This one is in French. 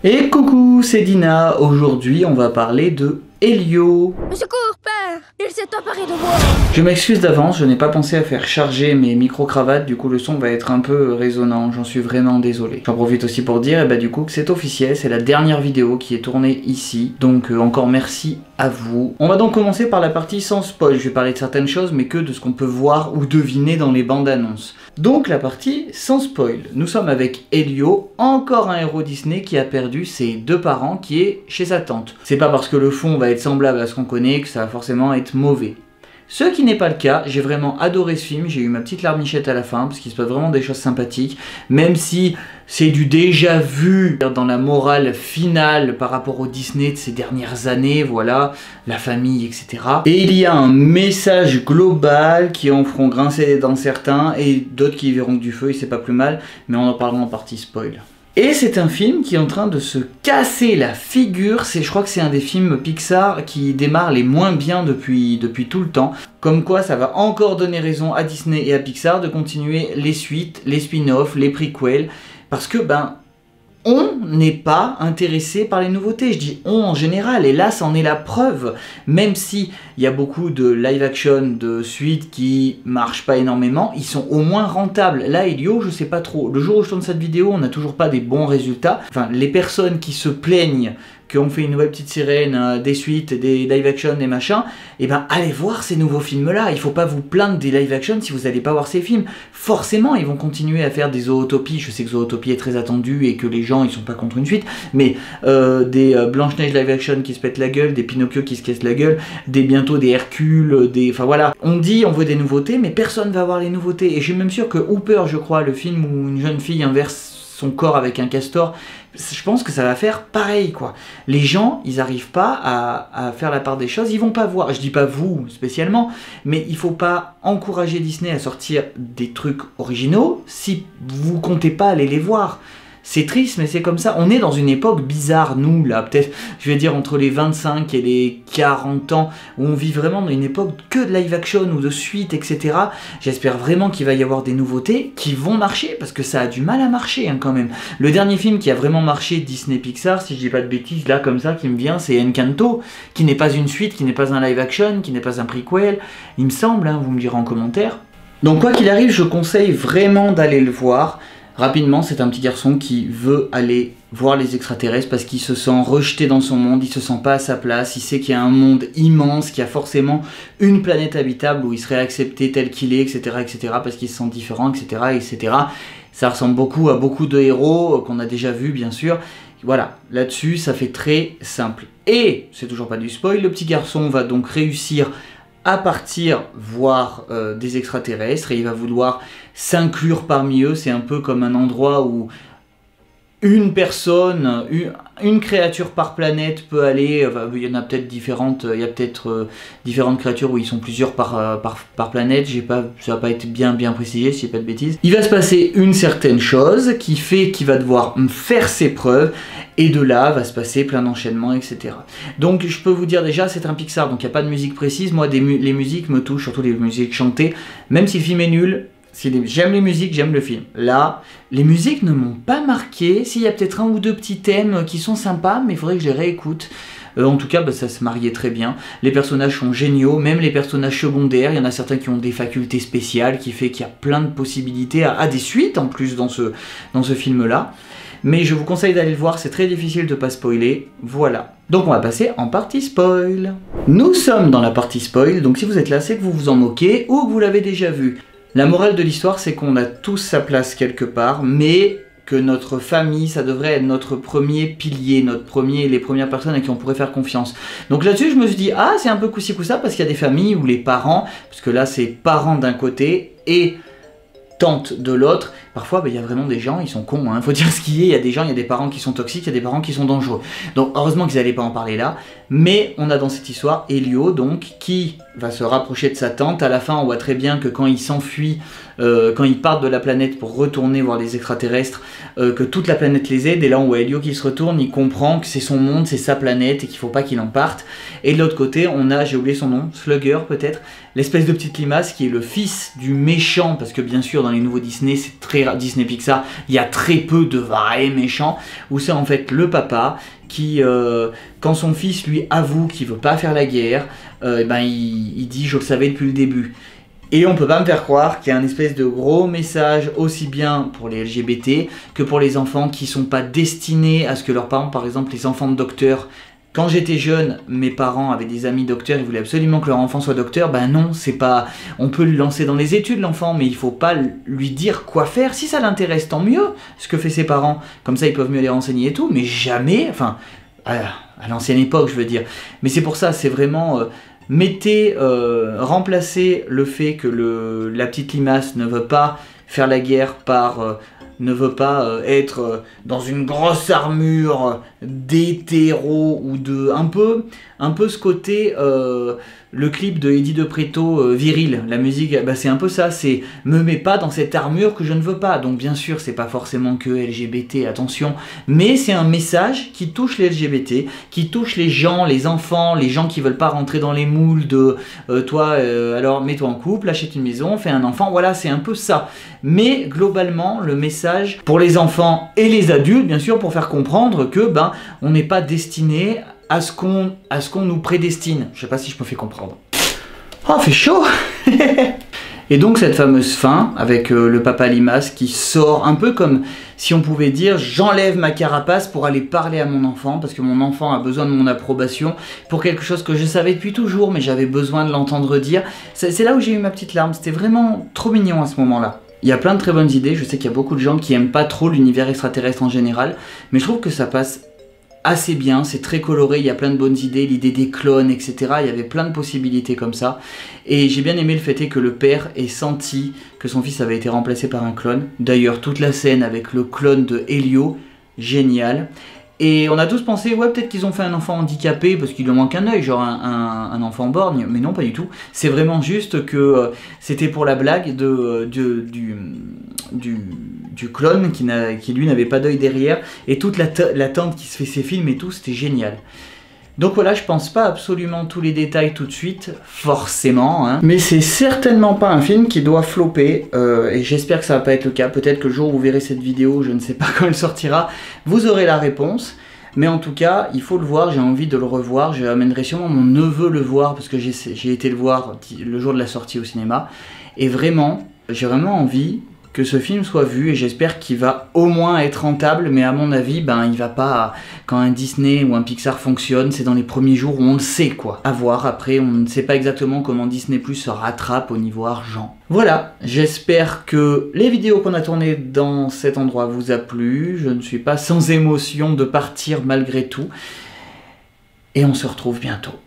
Et coucou, c'est Dina. Aujourd'hui, on va parler de Elio. Au secours, père! Il s'est emparé de moi! Je m'excuse d'avance, je n'ai pas pensé à faire charger mes micro-cravates, du coup le son va être un peu résonnant, j'en suis vraiment désolé. J'en profite aussi pour dire du coup que c'est officiel, c'est la dernière vidéo qui est tournée ici, donc encore merci à vous. On va donc commencer par la partie sans spoil, je vais parler de certaines choses mais que de ce qu'on peut voir ou deviner dans les bandes annonces. Donc la partie sans spoil, nous sommes avec Elio, encore un héros Disney qui a perdu ses deux parents, qui est chez sa tante. C'est pas parce que le fond va être semblable à ce qu'on connaît que ça va forcément être mauvais. Ce qui n'est pas le cas, j'ai vraiment adoré ce film, j'ai eu ma petite larmichette à la fin, parce qu'il se passe vraiment des choses sympathiques, même si c'est du déjà vu dans la morale finale par rapport au Disney de ces dernières années, voilà, la famille, etc. Et il y a un message global qui en feront grincer les dents certains, et d'autres qui y verront que du feu, et c'est pas plus mal, mais on en parlera en partie spoil. Et c'est un film qui est en train de se casser la figure, je crois que c'est un des films Pixar qui démarre les moins bien depuis tout le temps. Comme quoi ça va encore donner raison à Disney et à Pixar de continuer les suites, les spin-offs, les prequels, parce que on n'est pas intéressé par les nouveautés, je dis on en général, et là ça en est la preuve, même si il y a beaucoup de live action, de suites qui marchent pas énormément, ils sont au moins rentables. Là Elio, je sais pas trop, le jour où je tourne cette vidéo, on n'a toujours pas des bons résultats, enfin les personnes qui se plaignent qu'on fait une nouvelle petite sirène, des suites, des live action, des machins, et allez voir ces nouveaux films là, il faut pas vous plaindre des live action si vous allez pas voir ces films. Forcément ils vont continuer à faire des Zootopie, je sais que Zootopie est très attendu et que les gens ils sont pas contre une suite, mais des Blanche-Neige live action qui se pètent la gueule, des Pinocchio qui se cassent la gueule, bientôt des Hercule, enfin voilà. On dit on veut des nouveautés, mais personne va voir les nouveautés, et je suis même sûr que Hooper, je crois, le film où une jeune fille inverse son corps avec un castor, je pense que ça va faire pareil quoi. Les gens, ils n'arrivent pas à faire la part des choses, ils vont pas voir, je dis pas vous spécialement, mais il faut pas encourager Disney à sortir des trucs originaux si vous comptez pas aller les voir. C'est triste, mais c'est comme ça. On est dans une époque bizarre, nous, là, peut-être, je vais dire, entre les 25 et les 40 ans, où on vit vraiment dans une époque que de live action ou de suite, etc. J'espère vraiment qu'il va y avoir des nouveautés qui vont marcher, parce que ça a du mal à marcher, hein, quand même. Le dernier film qui a vraiment marché, Disney Pixar, si je dis pas de bêtises, là, comme ça, qui me vient, c'est Encanto, qui n'est pas une suite, qui n'est pas un live action, qui n'est pas un prequel, il me semble, hein, vous me direz en commentaire. Donc, quoi qu'il arrive, je conseille vraiment d'aller le voir. Rapidement, c'est un petit garçon qui veut aller voir les extraterrestres parce qu'il se sent rejeté dans son monde, il se sent pas à sa place, il sait qu'il y a un monde immense, qu'il y a forcément une planète habitable où il serait accepté tel qu'il est, etc., etc., parce qu'il se sent différent, etc., etc. Ça ressemble beaucoup à beaucoup de héros qu'on a déjà vus, bien sûr. Voilà, là-dessus, ça fait très simple. Et, c'est toujours pas du spoil, le petit garçon va donc réussir à partir voir des extraterrestres, et il va vouloir s'inclure parmi eux. C'est un peu comme un endroit où une personne, une créature par planète peut aller, il y en a peut-être différentes, il y a peut-être différentes créatures où ils sont plusieurs par planète, ça va pas être bien précisé si j'ai pas de bêtises. Il va se passer une certaine chose qui fait qu'il va devoir faire ses preuves, et de là va se passer plein d'enchaînements, etc. Donc je peux vous dire déjà, c'est un Pixar, donc il n'y a pas de musique précise. Moi les musiques me touchent, surtout les musiques chantées, même si le film est nul. J'aime les musiques, j'aime le film. Là, les musiques ne m'ont pas marqué. S'il y a peut-être un ou deux petits thèmes qui sont sympas, mais il faudrait que je les réécoute. En tout cas, ça se mariait très bien. Les personnages sont géniaux, même les personnages secondaires. Il y en a certains qui ont des facultés spéciales, qui fait qu'il y a plein de possibilités à des suites en plus dans ce film-là. Mais je vous conseille d'aller le voir, c'est très difficile de pas spoiler. Voilà. Donc on va passer en partie spoil. Nous sommes dans la partie spoil, donc si vous êtes là, c'est que vous vous en moquez ou que vous l'avez déjà vu. La morale de l'histoire, c'est qu'on a tous sa place quelque part, mais que notre famille, ça devrait être notre premier pilier, les premières personnes à qui on pourrait faire confiance. Donc là-dessus, je me suis dit, c'est un peu coup-ci coup-ça, parce qu'il y a des familles où les parents, parce que là c'est parents d'un côté et tante de l'autre, parfois il y a vraiment des gens, ils sont cons, hein, faut dire ce qu'il y a, il y a des gens, il y a des parents qui sont toxiques, il y a des parents qui sont dangereux. Donc heureusement qu'ils n'allaient pas en parler là, mais on a dans cette histoire Elio, donc, qui va se rapprocher de sa tante. À la fin, on voit très bien que quand il s'enfuit quand ils partent de la planète pour retourner voir les extraterrestres, que toute la planète les aide, et là on voit Elio qui se retourne, il comprend que c'est son monde, c'est sa planète, et qu'il faut pas qu'il en parte. Et de l'autre côté, on a, j'ai oublié son nom, Slugger peut-être, l'espèce de petite limace qui est le fils du méchant, parce que bien sûr dans les nouveaux Disney, c'est très rare, Disney Pixar, il y a très peu de vrais méchants, où c'est en fait le papa qui, quand son fils lui avoue qu'il veut pas faire la guerre, il dit je le savais depuis le début. Et on peut pas me faire croire qu'il y a un espèce de gros message aussi bien pour les LGBT que pour les enfants qui sont pas destinés à ce que leurs parents, par exemple les enfants de docteurs. Quand j'étais jeune, mes parents avaient des amis docteurs, ils voulaient absolument que leur enfant soit docteur. Ben non, c'est pas. On peut le lancer dans les études, l'enfant, mais il faut pas lui dire quoi faire. Si ça l'intéresse, tant mieux, ce que fait ses parents. Comme ça, ils peuvent mieux les renseigner et tout, mais jamais. Enfin, à l'ancienne époque, je veux dire. Mais c'est pour ça, c'est vraiment. Remplacez le fait que la petite limace ne veut pas faire la guerre par. Ne veut pas être dans une grosse armure d'hétéro ou de... Un peu ce côté, le clip de Eddie de Preto, viril, la musique, c'est un peu ça, c'est me mets pas dans cette armure que je ne veux pas. Donc bien sûr, c'est pas forcément que LGBT, attention, mais c'est un message qui touche les LGBT, qui touche les gens, les enfants, les gens qui veulent pas rentrer dans les moules de alors mets-toi en couple, achète une maison, fais un enfant, voilà, c'est un peu ça. Mais globalement, le message pour les enfants et les adultes, bien sûr, pour faire comprendre que on n'est pas destiné à ce qu'on nous prédestine. Je sais pas si je me fais comprendre. Oh, fait chaud. Et donc cette fameuse fin avec le papa limace qui sort un peu comme si on pouvait dire j'enlève ma carapace pour aller parler à mon enfant parce que mon enfant a besoin de mon approbation pour quelque chose que je savais depuis toujours mais j'avais besoin de l'entendre dire. C'est là où j'ai eu ma petite larme, c'était vraiment trop mignon à ce moment-là. Il y a plein de très bonnes idées, je sais qu'il y a beaucoup de gens qui aiment pas trop l'univers extraterrestre en général, mais je trouve que ça passe assez bien, c'est très coloré, il y a plein de bonnes idées, l'idée des clones, etc. Il y avait plein de possibilités comme ça. Et j'ai bien aimé le fait que le père ait senti que son fils avait été remplacé par un clone. D'ailleurs, toute la scène avec le clone de Elio, génial. Et on a tous pensé, ouais, peut-être qu'ils ont fait un enfant handicapé parce qu'il lui manque un œil, genre un enfant borgne, mais non, pas du tout. C'est vraiment juste que c'était pour la blague du clone qui lui n'avait pas d'œil derrière, et toute la tante qui se fait ses films et tout, c'était génial. Donc voilà, je pense pas absolument tous les détails tout de suite, forcément, hein. Mais c'est certainement pas un film qui doit flopper, et j'espère que ça va pas être le cas. Peut-être que le jour où vous verrez cette vidéo, je ne sais pas quand elle sortira, vous aurez la réponse. Mais en tout cas, il faut le voir, j'ai envie de le revoir, je amènerai sûrement mon neveu le voir, parce que j'ai été le voir le jour de la sortie au cinéma, et vraiment, j'ai vraiment envie que ce film soit vu, et j'espère qu'il va au moins être rentable, mais à mon avis, il va pas... Quand un Disney ou un Pixar fonctionne, c'est dans les premiers jours où on le sait, quoi. À voir, après, on ne sait pas exactement comment Disney Plus se rattrape au niveau argent. Voilà, j'espère que les vidéos qu'on a tournées dans cet endroit vous a plu, je ne suis pas sans émotion de partir malgré tout, et on se retrouve bientôt.